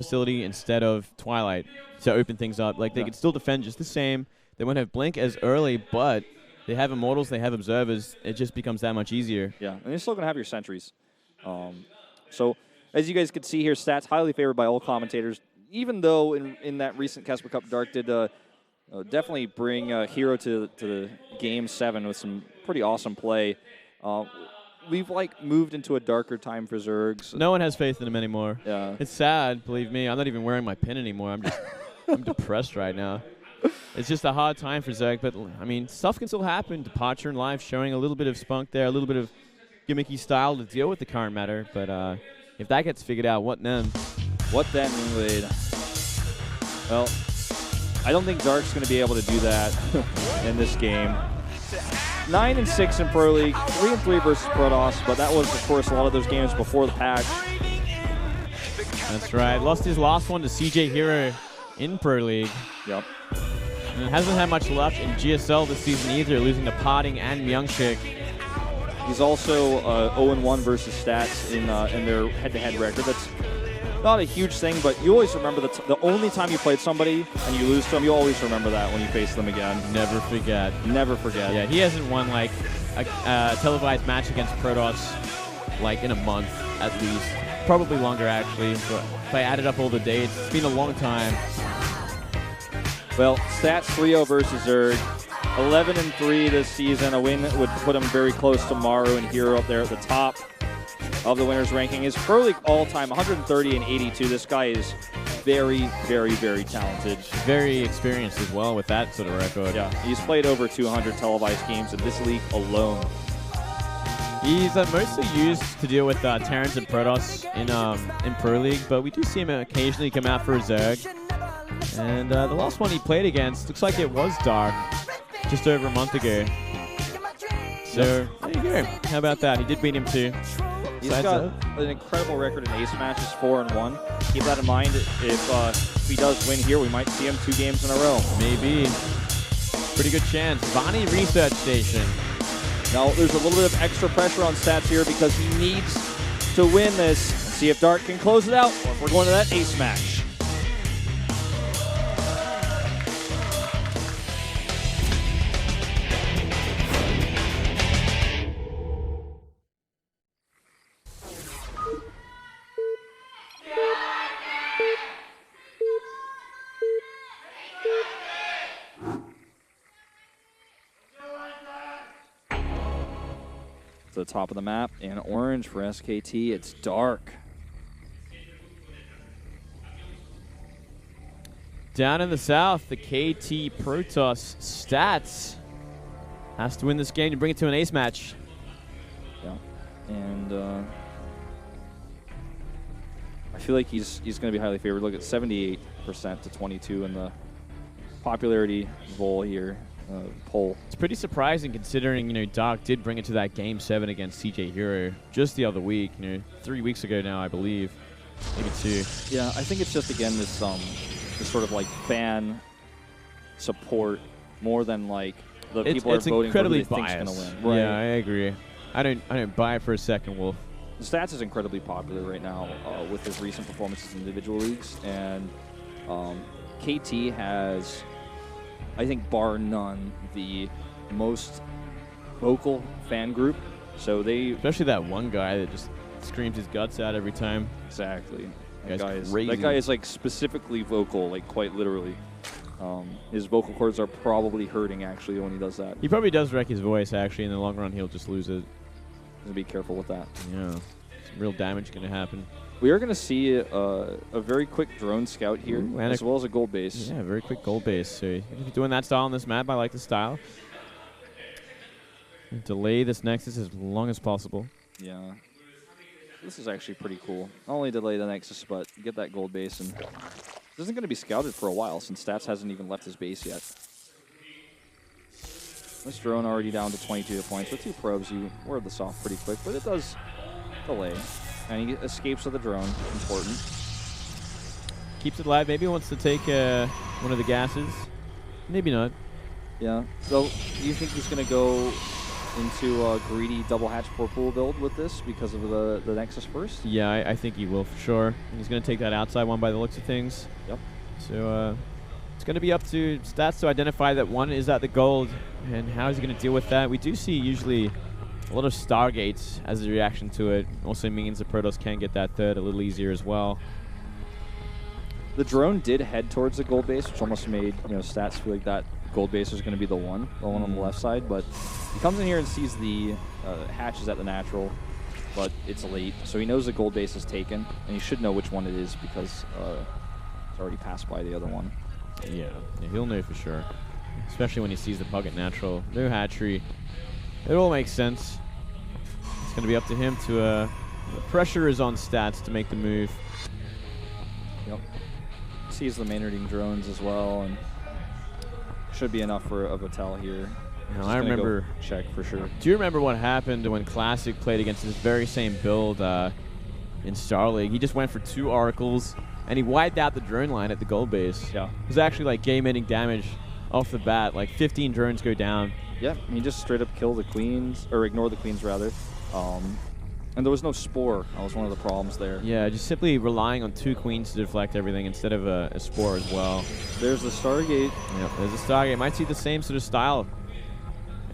facility instead of Twilight to open things up. Like, they could still defend just the same. They won't have Blink as early, but they have Immortals, they have Observers. It just becomes that much easier. Yeah, and you're still going to have your Sentries. So, as you guys could see here, Stats highly favored by all commentators, even though in that recent Casper Cup, Dark did definitely bring Hero to the Game 7 with some pretty awesome play. We've, like, moved into a darker time for Zergs. No one has faith in him anymore. Yeah. It's sad, believe me. I'm not even wearing my pin anymore. I'm depressed right now. It's just a hard time for Zerg, but, I mean, stuff can still happen. Departure in life showing a little bit of spunk there, a little bit of gimmicky style to deal with the current matter. But if that gets figured out, what then? What then, Moonblade? Well, I don't think Dark's going to be able to do that in this game. 9-6 in Pro League, 3-3 versus Protoss, but that was, of course, a lot of those games before the patch. That's right. Lost his last one to CJ Hero in Pro League. Yep. And hasn't had much luck in GSL this season either, losing to Parting and Myungshik. He's also 0-1 versus Stats in their head-to-head record. That's not a huge thing, but you always remember that the only time you played somebody and you lose to them, you always remember that when you face them again. Never forget. Never forget. Yeah, he hasn't won like a televised match against Protoss like in a month at least. Probably longer actually, but if I added up all the dates, it's been a long time. Well, Stats 3-0 versus Zerg. 11-3 this season. A win would put him very close to Maru and Hero up there at the top of the winners ranking. His Pro League all-time 130-82. This guy is very, very, very talented. Very experienced as well with that sort of record. Yeah, he's played over 200 televised games in this league alone. He's mostly used to deal with Terrans and Protoss in Pro League, but we do see him occasionally come out for a Zerg. And the last one he played against looks like it was Dark, just over a month ago. So there you go. How about that? He did beat him too. He's got an incredible record in ace matches, 4-1. Keep that in mind. If he does win here, we might see him 2 games in a row. Maybe. Pretty good chance. Vaani Research Station. Now, there's a little bit of extra pressure on Stats here because he needs to win this and see if Dark can close it out or if we're going to that ace match. The top of the map in orange for SKT. It's Dark. Down in the south, the KT Protoss Stats has to win this game to bring it to an ace match. Yeah, and I feel like he's going to be highly favored. Look at 78% to 22 in the popularity poll here. It's pretty surprising considering, Dark did bring it to that Game 7 against CJ Hero just the other week, 3 weeks ago now, I believe. Maybe 2. Yeah, I think it's just, again, this sort of, like, fan support more than, like, the people are voting for who they think's going to win. Right. Yeah, I agree. I don't buy it for a second, Wolf. Stats is incredibly popular right now with his recent performances in individual leagues, and KT has, I think, bar none, the most vocal fan group. So they, especially that one guy that just screams his guts out every time. Exactly. That guy is like specifically vocal, like quite literally. His vocal cords are probably hurting actually when he does that. He probably does wreck his voice actually. In the long run, he'll just lose it. So be careful with that. Yeah, some real damage going to happen. We are going to see a very quick drone scout here, as well as a gold base. Yeah, very quick gold base. So if you're doing that style on this map, I like the style. Delay this Nexus as long as possible. Yeah. This is actually pretty cool. Not only delay the Nexus, but get that gold base. And this isn't going to be scouted for a while since Stats hasn't even left his base yet. This drone already down to 22 points. With 2 probes, you wear this off pretty quick, but it does delay. And he escapes with the drone. Important. Keeps it alive. Maybe wants to take one of the gases. Maybe not. Yeah. So, do you think he's going to go into greedy double hatch for pool build with this because of the Nexus first? Yeah, I think he will for sure. He's going to take that outside one by the looks of things. Yep. So it's going to be up to Stats to identify that one is at the gold, and how is he going to deal with that? We do see usually a lot of Stargates as a reaction to it. Also means the Protoss can get that third a little easier as well. The drone did head towards the gold base, which almost made Stats feel like that gold base is going to be the one on the left side. But he comes in here and sees the hatches at the natural, but it's late, so he knows the gold base is taken, and he should know which one it is because it's already passed by the other one. Yeah, he'll know for sure, especially when he sees the puck at natural. No hatchery. It all makes sense. It's going to be up to him to. The pressure is on Stats to make the move. Yep. Sees the Maynarding drones as well, and should be enough for a Vattel here. I remember. Check for sure. Do you remember what happened when Classic played against this very same build in Star League? He just went for 2 oracles, and he wiped out the drone line at the gold base. Yeah. It was actually like game-ending damage off the bat. Like 15 drones go down. Yeah, he just straight up killed the queens, or ignore the queens rather. And there was no spore. That was one of the problems there. Yeah, just simply relying on 2 queens to deflect everything instead of a spore as well. There's the Stargate. Yep, there's a Stargate. Might see the same sort of style.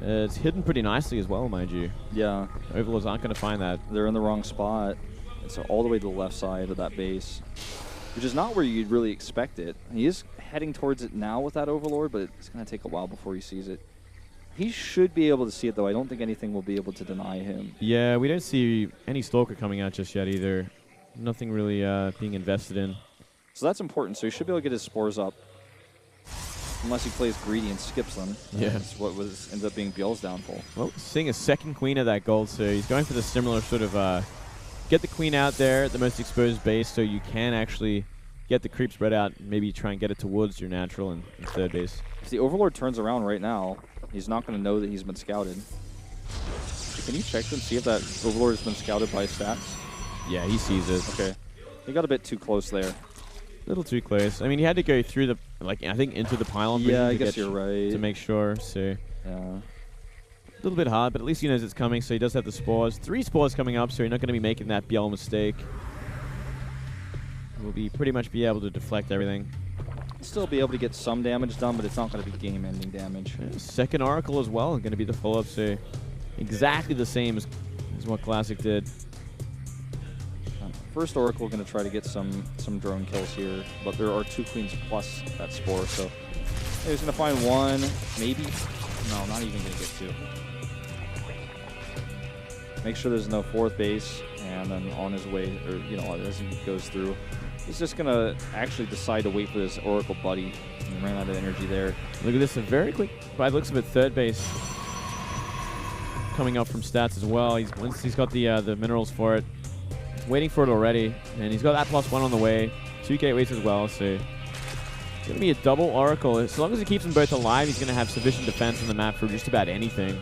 It's hidden pretty nicely as well, mind you. Yeah. Overlords aren't going to find that. They're in the wrong spot. It's all the way to the left side of that base, which is not where you'd really expect it. He is heading towards it now with that Overlord, but it's going to take a while before he sees it. He should be able to see it, though. I don't think anything will be able to deny him. Yeah, we don't see any Stalker coming out just yet either. Nothing really being invested in. So that's important. So he should be able to get his spores up. Unless he plays greedy and skips them. Yeah. That's what ended up being Bjorn's downfall. Well, seeing a second queen of that gold, so he's going for the similar sort of get the queen out there at the most exposed base so you can actually get the creep spread out and maybe try and get it towards your natural and third base. If the Overlord turns around right now, he's not going to know that he's been scouted. Can you check and see if that Overlord has been scouted by Stats? Yeah, he sees it. Okay. He got a bit too close there. A little too close. I mean, he had to go through the, I think into the pylon. Yeah, I guess you're right. To make sure, so. Yeah. A little bit hard, but at least he knows it's coming, so he does have the spores. 3 spores coming up, so you're not going to be making that BL mistake. We'll be pretty much be able to deflect everything. Still be able to get some damage done, but it's not going to be game-ending damage. Yeah, second Oracle as well, going to be the follow-up, so exactly the same as what Classic did. First Oracle going to try to get some drone kills here, but there are 2 queens plus that spore, so he's going to find 1, maybe. No, not even going to get 2. Make sure there's no 4th base, and then on his way, or as he goes through, he's just going to actually decide to wait for this Oracle buddy. He ran out of energy there. Look at this, a very quick, by the looks of it, third base coming up from Stats as well. Once he's got the minerals for it. Waiting for it already, and he's got that +1 on the way. 2 gateways as well, so it's going to be a double Oracle. As long as he keeps them both alive, he's going to have sufficient defense on the map for just about anything.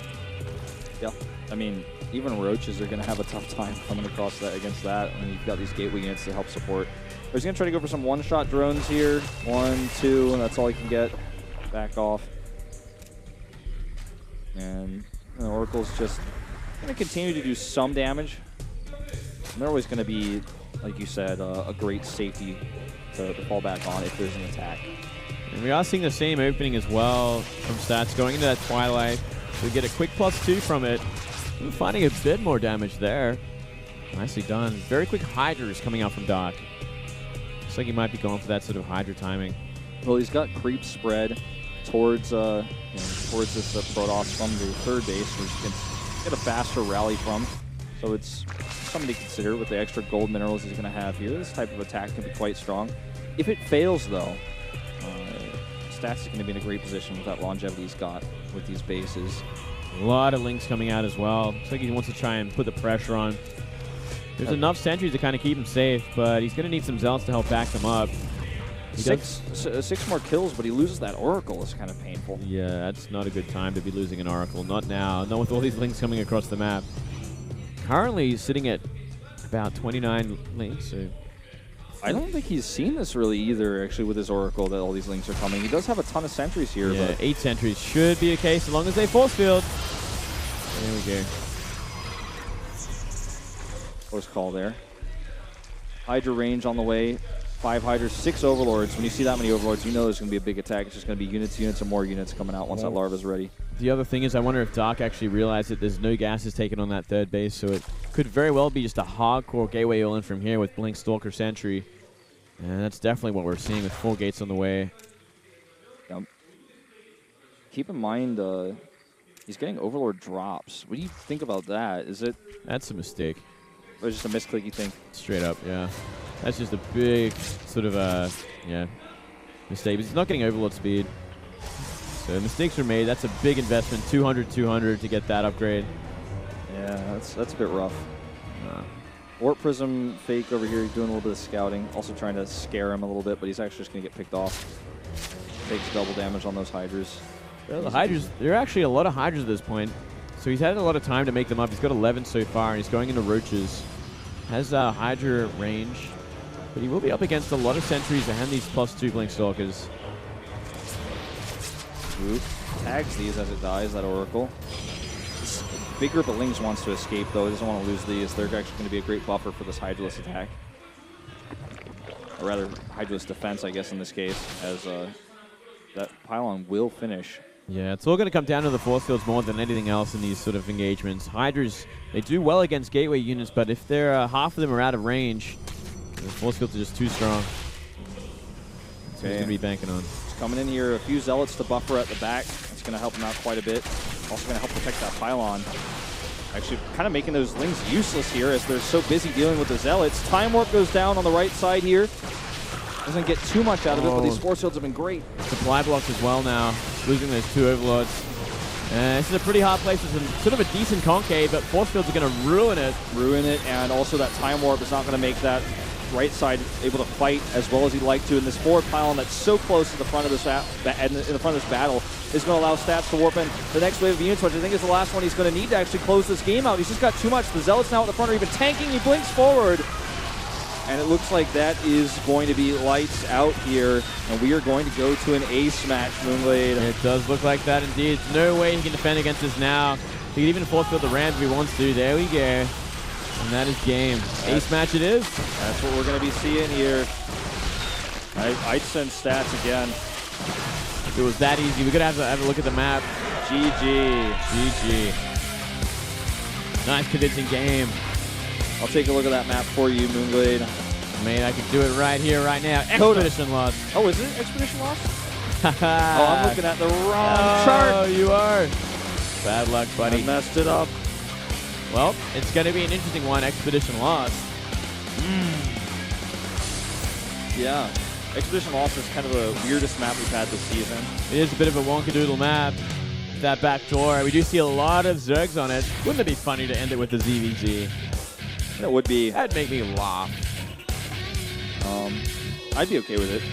Yeah, I mean, even Roaches are going to have a tough time coming across that against that, and you've got these gateway units to help support. He's going to try to go for some one-shot drones here. 1, 2, and that's all he can get. Back off. And the Oracle's just going to continue to do some damage. And they're always going to be, like you said, a great safety to fall back on if there's an attack. And we are seeing the same opening as well from Stats going into that Twilight. We get a quick +2 from it. We're finding a bit more damage there. Nicely done. Very quick Hydras coming out from Doc. Looks like he might be going for that sort of Hydra timing. Well, he's got creep spread towards towards this Protoss from the third base, which he can get a faster rally from. So it's something to consider with the extra gold minerals he's going to have here. This type of attack can be quite strong. If it fails, though, Stats is going to be in a great position with that longevity he's got with these bases. A lot of links coming out as well. Looks like he wants to try and put the pressure on. There's enough sentries to kind of keep him safe, but he's going to need some Zealots to help back them up. Six more kills, but he loses that Oracle. Is kind of painful. Yeah, that's not a good time to be losing an Oracle. Not now. Not with all these links coming across the map. Currently, he's sitting at about 29 links. So I don't think he's seen this really either, actually, with his Oracle, that all these links are coming. He does have a ton of sentries here. Yeah, but 8 sentries should be a case as long as they force field. There we go. Close call there. Hydra range on the way. 5 Hydras, 6 Overlords. When you see that many Overlords, you know there's going to be a big attack. It's just going to be units, and more units coming out once that larva's ready. The other thing is, I wonder if Dark actually realized that there's no gases taken on that third base, so it could very well be just a hardcore gateway all-in from here with Blink, Stalker, Sentry. And that's definitely what we're seeing with 4 gates on the way. Yep. Keep in mind, he's getting Overlord drops. What do you think about that? Is it... That's a mistake. Or just a misclick, you think? Straight up, yeah. That's just a big sort of, mistake. But he's not getting Overlord speed. So mistakes were made. That's a big investment. 200, 200 to get that upgrade. Yeah, that's a bit rough. Warp Prism fake over here. He's doing a little bit of scouting. Also trying to scare him a little bit, but he's actually just going to get picked off. Takes double damage on those Hydras. Well, the Hydras, there are actually a lot of Hydras at this point. So he's had a lot of time to make them up. He's got 11 so far, and he's going into Roaches. Has Hydra range, but he will be up against a lot of Sentries and these +2 Blink Stalkers. Swoop tags these as it dies, that Oracle. This big group of Lings wants to escape, though. He doesn't want to lose these. They're actually going to be a great buffer for this Hydraless attack. Or rather, Hydraless defense, I guess, in this case, as that pylon will finish. Yeah, it's all going to come down to the force fields more than anything else in these sort of engagements. Hydras, they do well against gateway units, but if they're half of them are out of range, the force fields are just too strong. That's what he's going to be banking on. He's coming in here, a few Zealots to buffer at the back. That's going to help him out quite a bit. Also going to help protect that pylon. Actually, kind of making those Lings useless here as they're so busy dealing with the Zealots. Time Warp goes down on the right side here. Doesn't get too much out of it, but these force fields have been great. Supply blocks as well now, losing those 2 Overlords. This is a pretty hard place. It's sort of a decent concave, but force fields are going to ruin it. Ruin it, and also that Time Warp is not going to make that right side able to fight as well as he'd like to. And this forward pylon that's so close to the front of this in the front of this battle is going to allow Stats to warp in the next wave of units, which I think is the last one he's going to need to actually close this game out. He's just got too much. The Zealots now at the front are even tanking. He blinks forward. And it looks like that is going to be lights out here, and we are going to go to an ace match, Moonblade. It does look like that indeed. There's no way he can defend against this now. He can even force field the ramp if he wants to. There we go. And that is game. Ace match it is. That's what we're going to be seeing here. I'd send Stats again. If it was that easy, we're going to have a look at the map. GG. GG. Nice convincing game. I'll take a look at that map for you, Moonblade. Man, I can do it right here, right now. Expedition loss. Oh, is it Expedition loss? Oh, I'm looking at the wrong chart. Oh, you are. Bad luck, buddy. I messed it up. Well, it's going to be an interesting one. Expedition loss. Yeah. Expedition loss is kind of the weirdest map we've had this season. It is a bit of a wonkadoodle map. That back door. We do see a lot of Zergs on it. Wouldn't it be funny to end it with the ZVZ? That would be. That'd make me laugh. I'd be okay with it.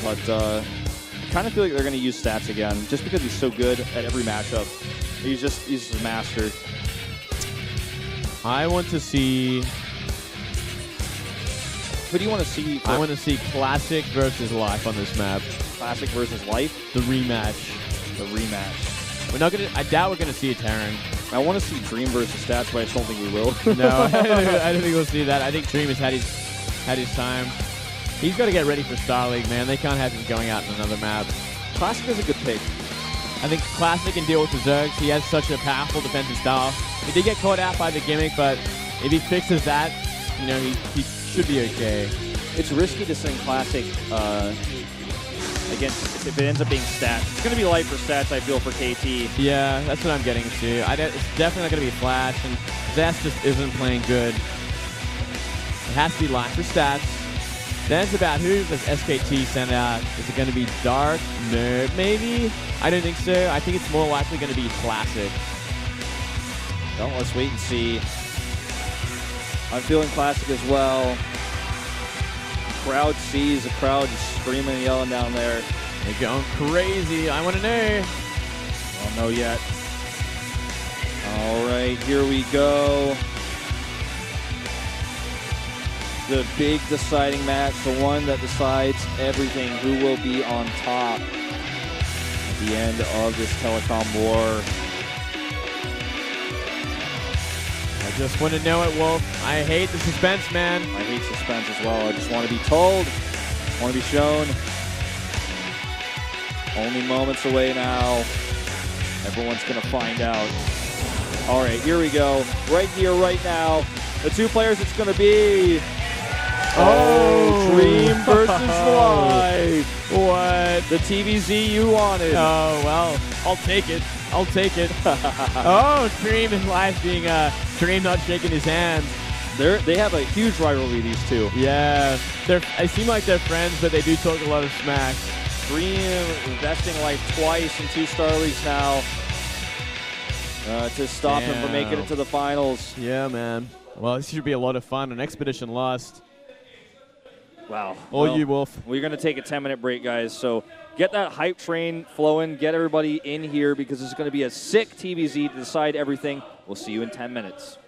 But I kind of feel like they're going to use Stats again, just because he's so good at every matchup. He's just a master. I want to see... Who do you want to see? I want to see Classic versus Life on this map. Classic versus Life? The rematch. The rematch. We're not gonna. I doubt we're gonna see a Terran. I want to see Dream versus Stats, but I just don't think we will. No, I don't think we'll see that. I think Dream has had his time. He's got to get ready for Star League, man. They can't have him going out in another map. Classic is a good pick. I think Classic can deal with the Zergs. He has such a powerful defensive style. He did get caught out by the gimmick, but if he fixes that, you know, he should be okay. It's risky to send Classic against if it ends up being Stats. It's going to be light for Stats, I feel, for KT. Yeah, that's what I'm getting to. It's definitely not going to be Flash, and Zest just isn't playing good. It has to be light for Stats. Then it's about who does SKT send out. Is it going to be Dark? Nerd, maybe? I don't think so. I think it's more likely going to be Classic. Well, let's wait and see. I'm feeling Classic as well. The crowd sees the crowd just screaming and yelling down there. They're going crazy. I want to know. I don't know yet. All right, here we go. The big deciding match, the one that decides everything, who will be on top at the end of this telecom war. just want to know it, Wolf. I hate the suspense, man. I hate suspense as well. I just want to be told, want to be shown. Only moments away now. Everyone's going to find out. All right, here we go. Right here, right now. The two players it's going to be. Oh, Dream versus Live. What? The TVZ you wanted. Oh, well, I'll take it. I'll take it. Oh, Dream and Live being Dream not shaking his hand. They have a huge rivalry, these two. Yeah, they seem like they're friends, but they do talk a lot of smack. Dream investing Life twice in 2 Star Leagues now to stop him from making it to the finals. Yeah, man. Well, this should be a lot of fun. An Expedition lost. Wow. Well, you, Wolf. We're going to take a 10-minute break, guys. So get that hype train flowing. Get everybody in here because it's going to be a sick TVZ to decide everything. We'll see you in 10 minutes.